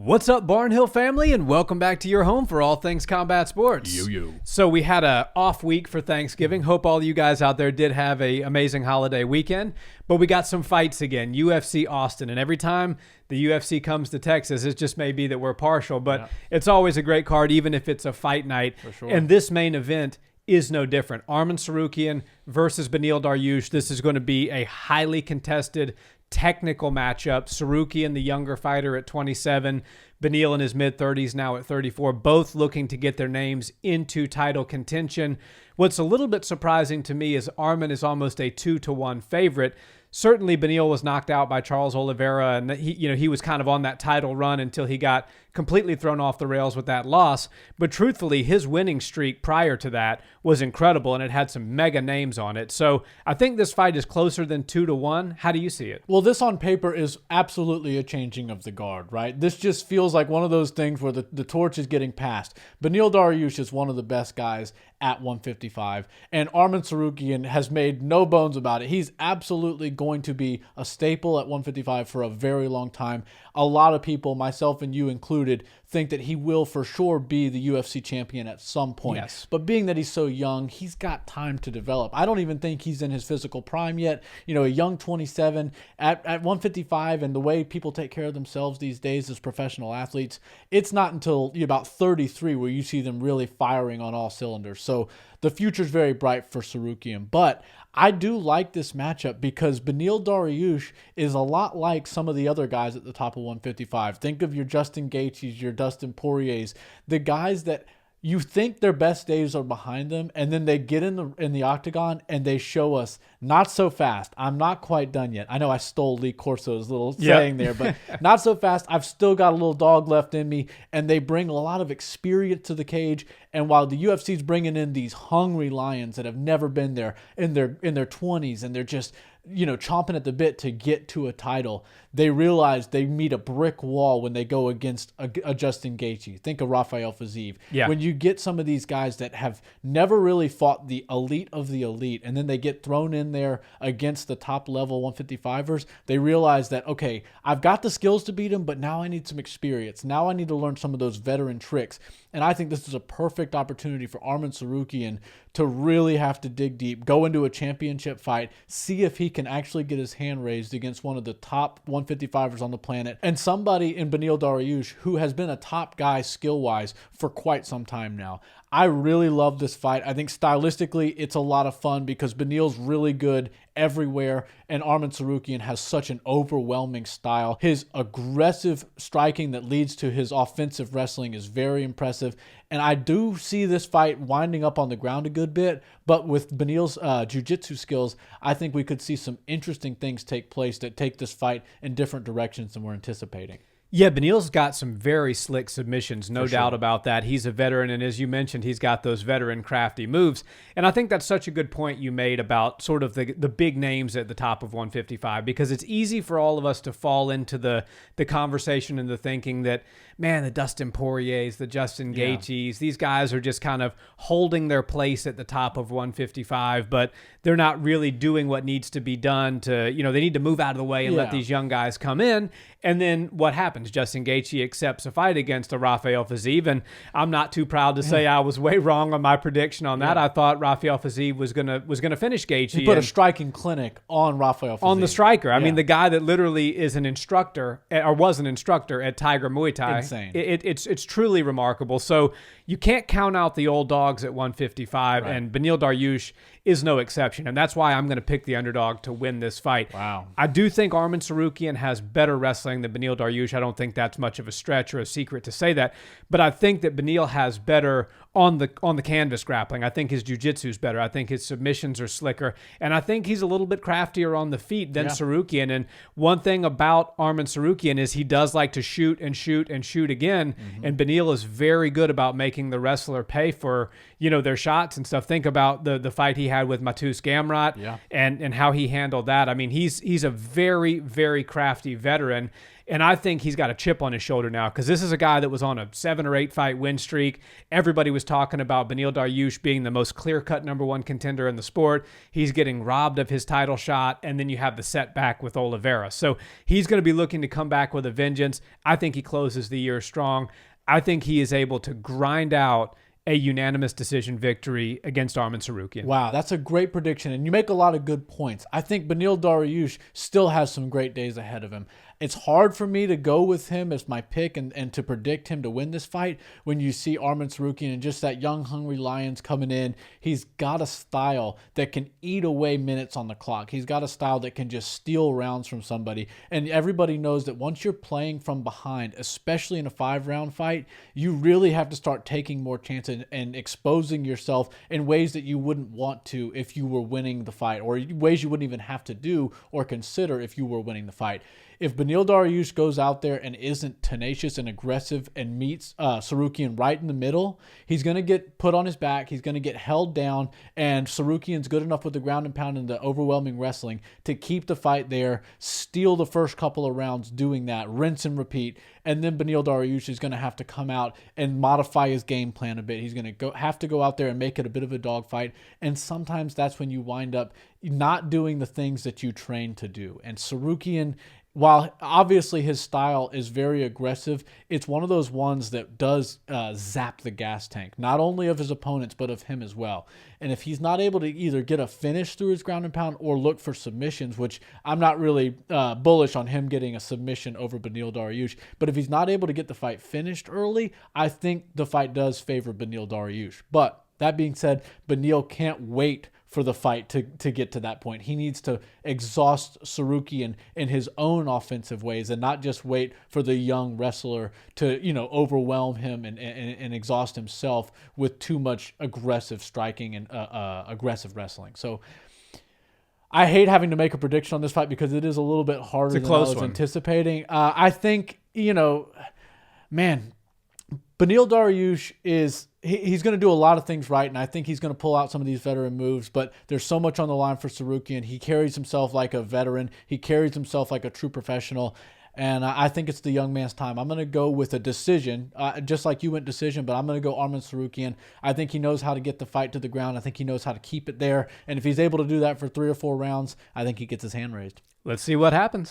What's up, Barnhill family, and welcome back to your home for all things combat sports. Yo. So we had a off week for Thanksgiving. Hope all you guys out there did have a amazing holiday weekend. But we got some fights again, UFC Austin. And every time the UFC comes to Texas, it just may be that we're partial. But It's always a great card, even if it's a fight night. For sure. And this main event is no different. Arman Tsarukyan versus Beneil Dariush. This is going to be a highly contested technical matchup. Tsarukyan, the younger fighter at 27, Beneil in his mid-30s, now at 34, both looking to get their names into title contention. What's a little bit surprising to me is Arman is almost a 2-1 favorite. Certainly, Beneil was knocked out by Charles Oliveira, and he was kind of on that title run until he got completely thrown off the rails with that loss. But truthfully, his winning streak prior to that was incredible, and it had some mega names on it. So I think this fight is closer than 2-1. How do you see it? Well, this on paper is absolutely a changing of the guard, right? This just feels like one of those things where the torch is getting passed. Beneil Dariush is one of the best guys at 155, and Arman Tsarukyan has made no bones about it. He's absolutely going to be a staple at 155 for a very long time. A lot of people, myself and you included, think that he will for sure be the UFC champion at some point. Yes. But being that he's so young, he's got time to develop. I don't even think he's in his physical prime yet. You know, a young 27 at 155, and the way people take care of themselves these days as professional athletes, it's not until about 33 where you see them really firing on all cylinders. So the future's very bright for Tsarukyan. But I do like this matchup because Beneil Dariush is a lot like some of the other guys at the top of 155. Think of your Justin Gaethjes, your Dustin Poiriers, the guys that you think their best days are behind them, and then they get in the octagon and they show us, not so fast. I'm not quite done yet. I know I stole Lee Corso's little saying there, but not so fast. I've still got a little dog left in me, and they bring a lot of experience to the cage. And while the UFC's bringing in these hungry lions that have never been there in their 20s, and they're just chomping at the bit to get to a title, they realize they meet a brick wall when they go against a Justin Gaethje. Think of Rafael Fiziev. Yeah. When you get some of these guys that have never really fought the elite of the elite, and then they get thrown in there against the top level 155ers, they realize that, okay, I've got the skills to beat them, but now I need some experience. Now I need to learn some of those veteran tricks. And I think this is a perfect opportunity for Arman Tsarukyan to really have to dig deep, go into a championship fight, see if he can actually get his hand raised against one of the top 155ers on the planet, and somebody in Beneil Dariush who has been a top guy skill-wise for quite some time now. I really love this fight. I think stylistically it's a lot of fun because Beneil's really good everywhere, and Arman Tsarukyan has such an overwhelming style. His aggressive striking that leads to his offensive wrestling is very impressive, and I do see this fight winding up on the ground a good bit, but with Beneil's jiu-jitsu skills, I think we could see some interesting things take place that take this fight in different directions than we're anticipating. Yeah, Beneil's got some very slick submissions, no doubt about that. He's a veteran, and as you mentioned, he's got those veteran crafty moves. And I think that's such a good point you made about sort of the big names at the top of 155, because it's easy for all of us to fall into the conversation and the thinking that, man, the Dustin Poiriers, the Justin Gaethjes, these guys are just kind of holding their place at the top of 155, but they're not really doing what needs to be done to, they need to move out of the way and let these young guys come in. And then what happens? Justin Gaethje accepts a fight against a Rafael Fiziev, and I'm not too proud to say I was way wrong on my prediction on that. I thought Rafael Fiziev was gonna finish Gaethje. He put a striking clinic on Rafael Fiziev. On the striker. I mean, the guy that literally is an instructor, or was an instructor at Tiger Muay Thai. Insane. It's truly remarkable. So you can't count out the old dogs at 155, and Beneil Dariush is no exception, and that's why I'm going to pick the underdog to win this fight. Wow. I do think Arman Tsarukyan has better wrestling than Beneil Dariush. I don't think that's much of a stretch or a secret to say that, but I think that Beneil has better on the canvas grappling. I think his jiu-jitsu is better. I think his submissions are slicker, and I think he's a little bit craftier on the feet than Tsarukyan. And one thing about Arman Tsarukyan is he does like to shoot and shoot and shoot again, and Beneil is very good about making the wrestler pay for their shots and stuff. Think about the fight he had with Matus Gamrot and how he handled that. I mean, he's a very, very crafty veteran. And I think he's got a chip on his shoulder now because this is a guy that was on a 7 or 8 fight win streak. Everybody was talking about Beneil Dariush being the most clear-cut #1 contender in the sport. He's getting robbed of his title shot, and then you have the setback with Oliveira. So he's going to be looking to come back with a vengeance. I think he closes the year strong. I think he is able to grind out a unanimous decision victory against Arman Tsarukyan. Wow, that's a great prediction, and you make a lot of good points. I think Beneil Dariush still has some great days ahead of him. It's hard for me to go with him as my pick and to predict him to win this fight when you see Arman Tsarukyan and just that young, hungry Lions coming in. He's got a style that can eat away minutes on the clock. He's got a style that can just steal rounds from somebody. And everybody knows that once you're playing from behind, especially in a 5-round fight, you really have to start taking more chances and exposing yourself in ways that you wouldn't want to if you were winning the fight, or ways you wouldn't even have to do or consider if you were winning the fight. If Beneil Dariush goes out there and isn't tenacious and aggressive and meets Tsarukyan right in the middle, he's going to get put on his back. He's going to get held down, and Tsarukyan's good enough with the ground and pound and the overwhelming wrestling to keep the fight there, steal the first couple of rounds doing that, rinse and repeat, and then Beneil Dariush is going to have to come out and modify his game plan a bit. He's going to have to go out there and make it a bit of a dogfight, and sometimes that's when you wind up not doing the things that you train to do. And Tsarukyan, while obviously his style is very aggressive, it's one of those ones that does zap the gas tank, not only of his opponents, but of him as well. And if he's not able to either get a finish through his ground and pound or look for submissions, which I'm not really bullish on him getting a submission over Beneil Dariush, but if he's not able to get the fight finished early, I think the fight does favor Beneil Dariush. But that being said, Beneil can't wait for the fight to get to that point. He needs to exhaust Tsarukyan in his own offensive ways and not just wait for the young wrestler to, overwhelm him and exhaust himself with too much aggressive striking and aggressive wrestling. So I hate having to make a prediction on this fight because it is a little bit harder than I was anticipating. I think, man, Beneil Dariush he's going to do a lot of things right, and I think he's going to pull out some of these veteran moves, but there's so much on the line for Tsarukyan. He carries himself like a veteran. He carries himself like a true professional, and I think it's the young man's time. I'm going to go with a decision, just like you went decision, but I'm going to go Arman Tsarukyan. I think he knows how to get the fight to the ground. I think he knows how to keep it there, and if he's able to do that for 3 or 4 rounds, I think he gets his hand raised. Let's see what happens.